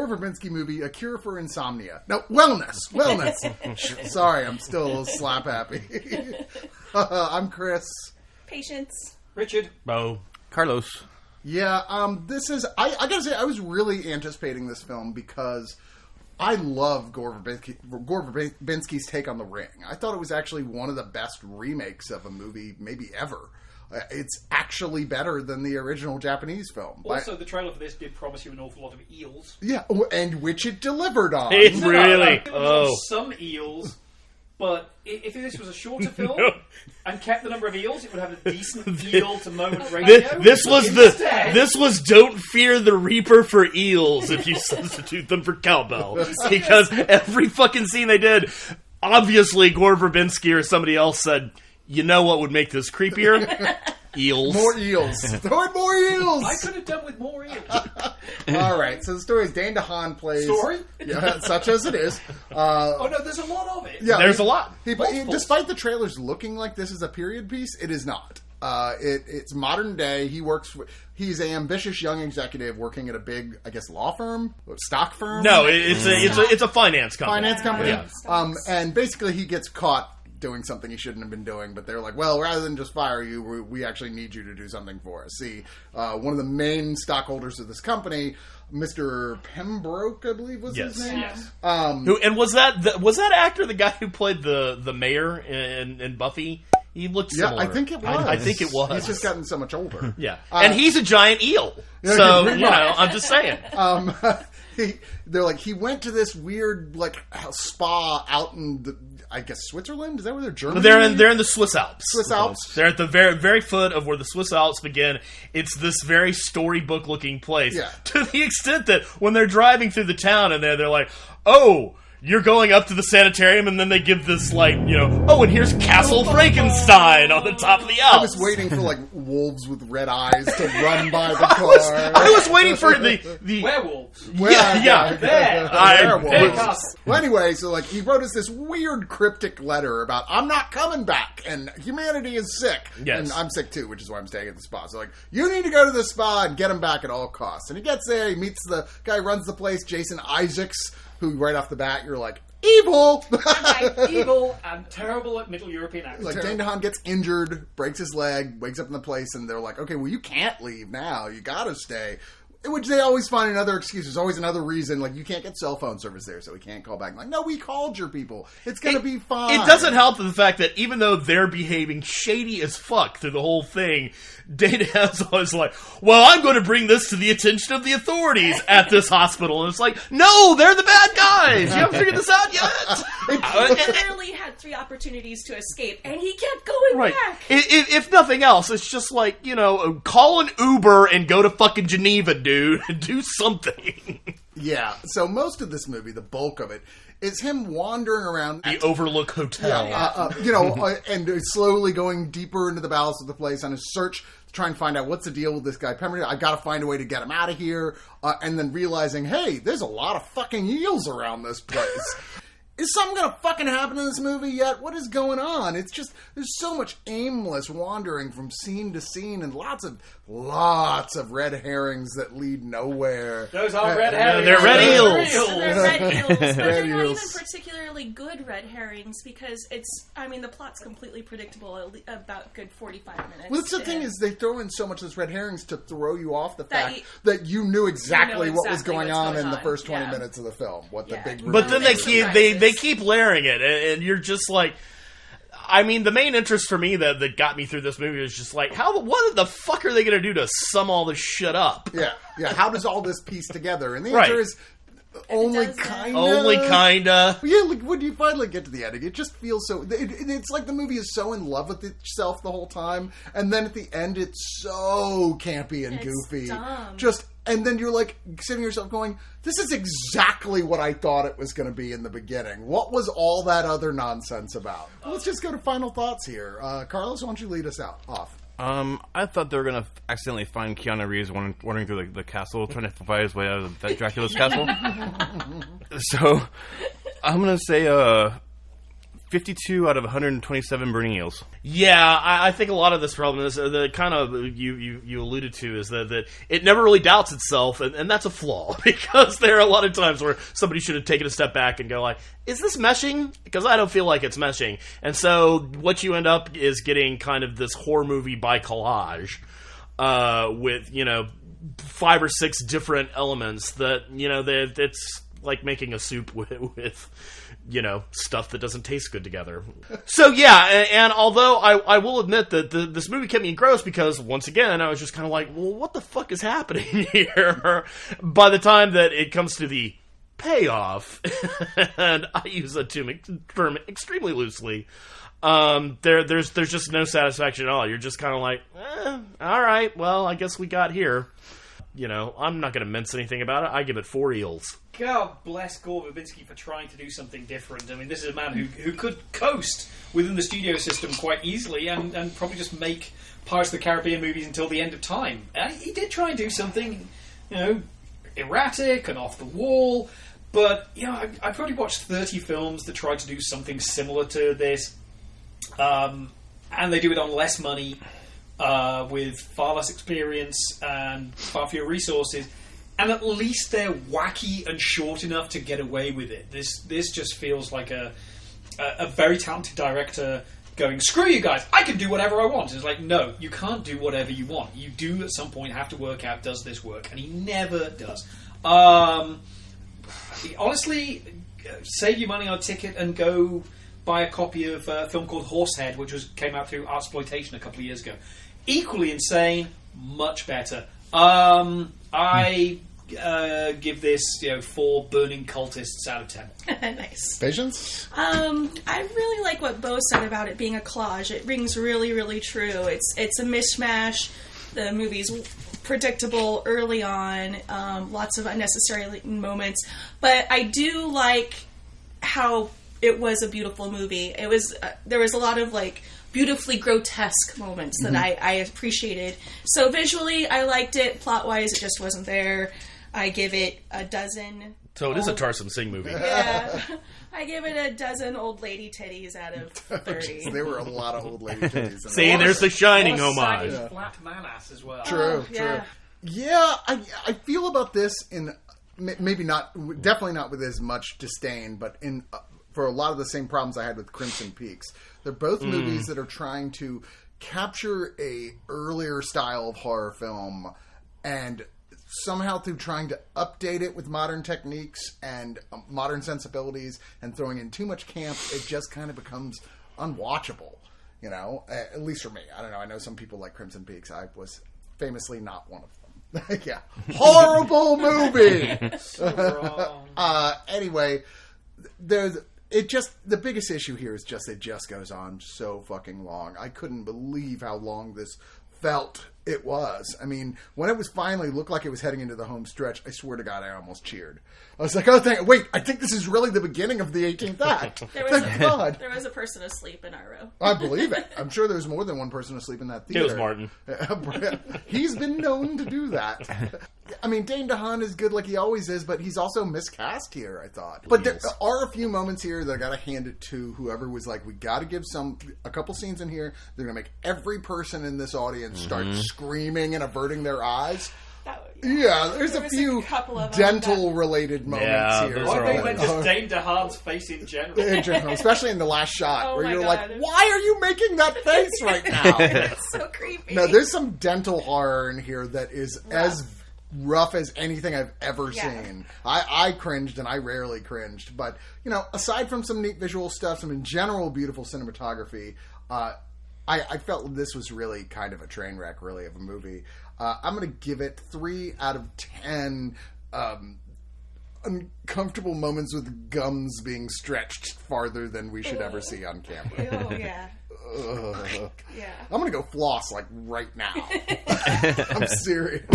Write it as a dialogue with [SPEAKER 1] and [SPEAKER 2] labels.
[SPEAKER 1] Verbinski movie, A Cure for Insomnia. No, Wellness. Sorry, I'm still slap happy. I'm Chris.
[SPEAKER 2] Patience.
[SPEAKER 3] Richard.
[SPEAKER 4] Bo. Carlos.
[SPEAKER 1] Yeah, this is... I gotta say, I was really anticipating this film because I love Gore Verbinski's take on The Ring. I thought it was actually one of the best remakes of a movie, maybe ever. It's actually better than the original Japanese film.
[SPEAKER 3] Also, the trailer for this did promise you an awful lot of eels.
[SPEAKER 1] Yeah, and which it delivered on.
[SPEAKER 4] It really?
[SPEAKER 3] Some eels, but if this was a shorter film and kept the number of eels, it would have a decent eel to moment ratio.
[SPEAKER 4] This was Don't Fear the Reaper for eels if you substitute them for cowbell. Because every fucking scene they did, obviously Gore Verbinski or somebody else said, you know what would make this creepier? Eels.
[SPEAKER 1] More eels. Throw in more eels!
[SPEAKER 3] I could have done with more eels.
[SPEAKER 1] Alright, so the story is Dane DeHaan plays...
[SPEAKER 3] Story?
[SPEAKER 1] Yeah, such as it is.
[SPEAKER 3] Oh no, there's a lot of it.
[SPEAKER 1] Yeah,
[SPEAKER 4] There's a lot.
[SPEAKER 1] Despite the trailers looking like this is a period piece, it is not. It's modern day. He's an ambitious young executive working at a big, I guess, law firm? Stock firm?
[SPEAKER 4] No, it's a finance company.
[SPEAKER 1] Finance company?
[SPEAKER 4] Yeah.
[SPEAKER 1] And basically he gets caught doing something he shouldn't have been doing, but they're like, well, rather than just fire you, we actually need you to do something for us. See, one of the main stockholders of this company, Mr. Pembroke, I believe was his name.
[SPEAKER 3] Yes.
[SPEAKER 4] Was that actor the guy who played the mayor in Buffy? He looked similar.
[SPEAKER 1] Yeah, I think it was.
[SPEAKER 4] I think it was.
[SPEAKER 1] He's just gotten so much older.
[SPEAKER 4] Yeah, and he's a giant eel. So I'm just saying.
[SPEAKER 1] They're like, he went to this weird spa out in I guess Switzerland? Is that where they're Germany?
[SPEAKER 4] They're in the Swiss Alps.
[SPEAKER 1] Swiss Alps?
[SPEAKER 4] They're at the very, very foot of where the Swiss Alps begin. It's this very storybook-looking place.
[SPEAKER 1] Yeah.
[SPEAKER 4] To the extent that when they're driving through the town and they're like, oh, you're going up to the sanitarium, and then they give this, and here's Castle Frankenstein on the top of the Alps.
[SPEAKER 1] I was waiting for, wolves with red eyes to run by the car.
[SPEAKER 4] I was waiting for the
[SPEAKER 3] werewolves.
[SPEAKER 4] Yeah.
[SPEAKER 1] Werewolves. Well, anyway, so, he wrote us this weird cryptic letter about, I'm not coming back, and humanity is sick.
[SPEAKER 4] Yes.
[SPEAKER 1] And I'm sick, too, which is why I'm staying at the spa. So, you need to go to the spa and get him back at all costs. And he gets there, he meets the guy who runs the place, Jason Isaacs, who right off the bat, you're like, evil!
[SPEAKER 3] Evil and terrible at Middle European accents.
[SPEAKER 1] Dane DeHaan gets injured, breaks his leg, wakes up in the place, and they're like, okay, well, you can't leave now. You gotta stay. Which they always find another excuse. There's always another reason. You can't get cell phone service there, so we can't call back. No, we called your people. It's gonna be fine.
[SPEAKER 4] It doesn't help the fact that even though they're behaving shady as fuck through the whole thing, Dane DeHaan's always like, well, I'm going to bring this to the attention of the authorities at this hospital. And it's like, no, they're the bad guys. You haven't figured this out yet.
[SPEAKER 2] He literally had 3 opportunities to escape, and he kept going back.
[SPEAKER 4] If nothing else, it's just call an Uber and go to fucking Geneva, dude, and do something.
[SPEAKER 1] Yeah, so most of this movie, the bulk of it, is him wandering around
[SPEAKER 4] the Overlook Hotel.
[SPEAKER 1] And slowly going deeper into the bowels of the place on his search to try and find out what's the deal with this guy Pemberton. I gotta find a way to get him out of here. And then realizing, hey, there's a lot of fucking eels around this place. Is something gonna fucking happen in this movie yet? What is going on? It's just, there's so much aimless wandering from scene to scene and lots of red herrings that lead nowhere.
[SPEAKER 3] Those are red herrings.
[SPEAKER 4] They're red eels.
[SPEAKER 2] They're red eels. But they're not
[SPEAKER 1] eels.
[SPEAKER 2] even particularly good red herrings because the plot's completely predictable about a good 45 minutes.
[SPEAKER 1] Well, that's the thing is they throw in so much of this red herrings to throw you off the fact that you knew exactly what was going on in the first 20 minutes of the film. What the big
[SPEAKER 4] But then they keep layering it, and you're just like, the main interest for me that got me through this movie is just what the fuck are they going to do to sum all this shit up?
[SPEAKER 1] Yeah. How does all this piece together? And the answer is only kinda.
[SPEAKER 4] Only kinda.
[SPEAKER 1] Yeah, when you finally get to the ending, it just feels so... It's like the movie is so in love with itself the whole time, and then at the end, it's so campy and goofy.
[SPEAKER 2] Dumb.
[SPEAKER 1] And then you're sitting yourself going, this is exactly what I thought it was going to be in the beginning. What was all that other nonsense about? Let's just go to final thoughts here. Carlos, why don't you lead us off?
[SPEAKER 5] I thought they were going to accidentally find Keanu Reeves wandering through the castle, trying to fight his way out of that Dracula's castle. So, I'm going to say 52 out of 127 burning eels.
[SPEAKER 4] Yeah, I think a lot of this problem is the kind of you alluded to is that it never really doubts itself, and that's a flaw because there are a lot of times where somebody should have taken a step back and go like, is this meshing? Because I don't feel like it's meshing. And so what you end up is getting kind of this horror movie by collage with, 5 or 6 different elements that, it's like making a soup with stuff that doesn't taste good together. So yeah, and although I will admit that this movie kept me engrossed because, once again, I was just kind of like, well, what the fuck is happening here? By the time that it comes to the payoff, and I use that term extremely loosely, there's just no satisfaction at all. You're just kind of like, all right, well, I guess we got here. I'm not going to mince anything about it. I give it 4 eels.
[SPEAKER 3] God bless Gore Verbinski for trying to do something different. I mean, this is a man who could coast within the studio system quite easily and probably just make Pirates of the Caribbean movies until the end of time. He did try and do something, erratic and off the wall. But, I probably watched 30 films that tried to do something similar to this. And they do it on less money, with far less experience and far fewer resources. And at least they're wacky and short enough to get away with it. This just feels like a very talented director going, screw you guys, I can do whatever I want. And it's like, no, you can't do whatever you want. You do at some point have to work out, does this work? And he never does. Honestly, save your money on a ticket and go buy a copy of a film called Horsehead, which came out through Artsploitation a couple of years ago. Equally insane, much better. I give this 4 burning cultists out of 10.
[SPEAKER 2] Nice.
[SPEAKER 1] Patience?
[SPEAKER 2] I really like what Bo said about it being a collage. It rings really, really true. It's a mishmash. The movie's predictable early on. Lots of unnecessary moments. But I do like how it was a beautiful movie. It was there was a lot of beautifully grotesque moments that I appreciated. So visually, I liked it. Plot-wise, it just wasn't there. I give it a dozen.
[SPEAKER 4] So it is a Tarsem Singh movie.
[SPEAKER 2] Yeah. I give it a dozen old lady titties out of 30.
[SPEAKER 1] There were a lot of old lady titties.
[SPEAKER 4] See, there's the Shining homage.
[SPEAKER 3] Flat man ass as well.
[SPEAKER 1] True. Yeah, I feel about this in maybe not, definitely not with as much disdain, but in for a lot of the same problems I had with Crimson Peaks. They're both movies that are trying to capture a earlier style of horror film, and somehow through trying to update it with modern techniques and modern sensibilities and throwing in too much camp, it just kind of becomes unwatchable. At least for me. I don't know. I know some people like Crimson Peaks. I was famously not one of them. Yeah. Horrible movie!
[SPEAKER 3] So wrong.
[SPEAKER 1] Anyway, the biggest issue here is just it just goes on so fucking long. I couldn't believe how long this felt it was. I mean, when it was finally looked like it was heading into the home stretch, I swear to God, I almost cheered. I was like, wait, I think this is really the beginning of the 18th act. Thank God.
[SPEAKER 2] There was a person asleep in our row.
[SPEAKER 1] I believe it. I'm sure there's more than one person asleep in that theater.
[SPEAKER 4] It was Martin.
[SPEAKER 1] He's been known to do that. I mean, Dane DeHaan is good like he always is, but he's also miscast here, I thought. But there are a few moments here that I gotta hand it to whoever was like, we gotta give a couple scenes in here. They're gonna make every person in this audience start screaming and averting their eyes. Yeah, there's a few dental-related moments here.
[SPEAKER 4] Those are
[SPEAKER 3] I think that just Dane DeHaan's face in general.
[SPEAKER 1] Especially in the last shot, where you're
[SPEAKER 2] God.
[SPEAKER 1] like, why are you making that face right now?
[SPEAKER 2] It's so creepy.
[SPEAKER 1] No, there's some dental horror in here that is as rough as anything I've ever seen. I cringed, and I rarely cringed. But, aside from some neat visual stuff, some in general beautiful cinematography, I felt this was really kind of a train wreck, really, of a movie. I'm going to give it 3 out of 10 uncomfortable moments with gums being stretched farther than we should ever see on camera.
[SPEAKER 2] Oh, yeah. Yeah.
[SPEAKER 1] I'm going to go floss, right now. I'm serious.